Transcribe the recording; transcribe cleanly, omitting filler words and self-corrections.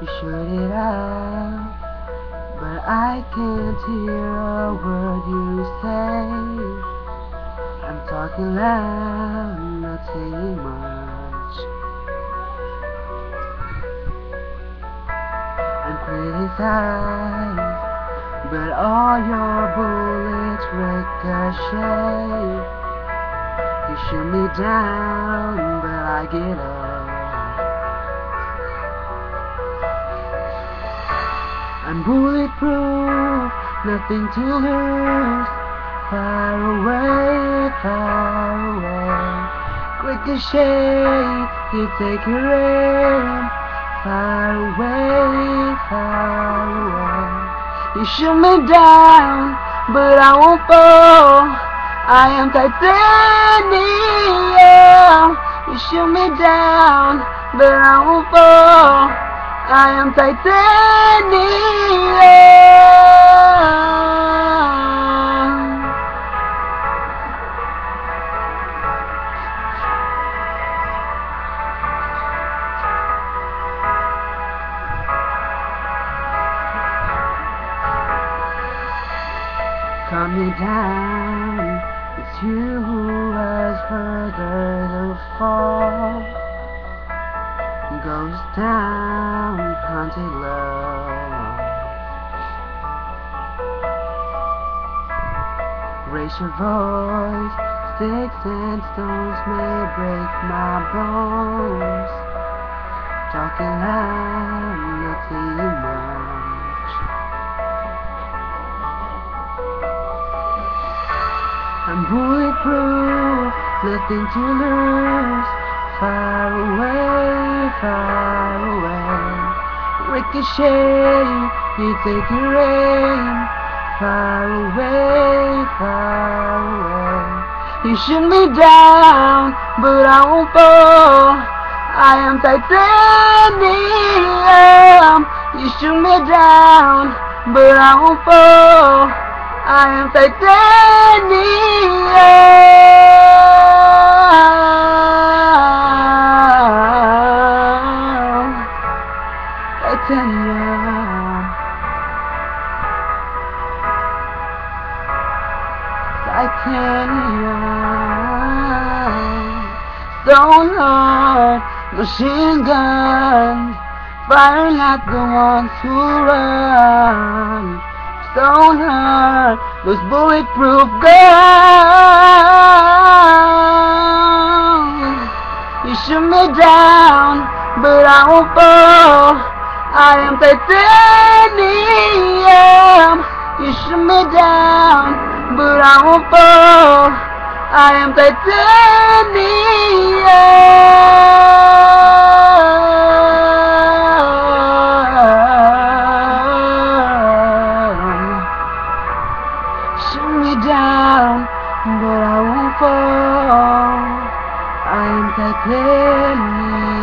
You shoot it out, but I can't hear a word you say. I'm talking loud, not saying much. I'm criticized, but all your bullets ricochet. You shoot me down, but I get up. I'm bulletproof, nothing to lose. Far away, far away. Ricochet, you take your aim. Far away, far away. You shoot me down, but I won't fall. I am titanium. You shoot me down, but I won't fall. I am titanium. Cut me down, it's you who has further to fall. Goes down, haunted love. Raise your voice, sticks and stones may break my bones. Talking loud, not saying much. I'm bulletproof, nothing to lose. Far away, far away. Ricochet, you take your aim. Far away, far away. You shoot me down, but I won't fall. I am titanium. You shoot me down, but I won't fall. I am titanium. Titanium, stone heart, machine guns, fire not the ones who run. Stone heart, those bulletproof guns. You shoot me down, but I won't fall. I am titanium. You shoot me down, but I won't fall. I am titanium. Shoot me down, but I won't fall. I am titanium.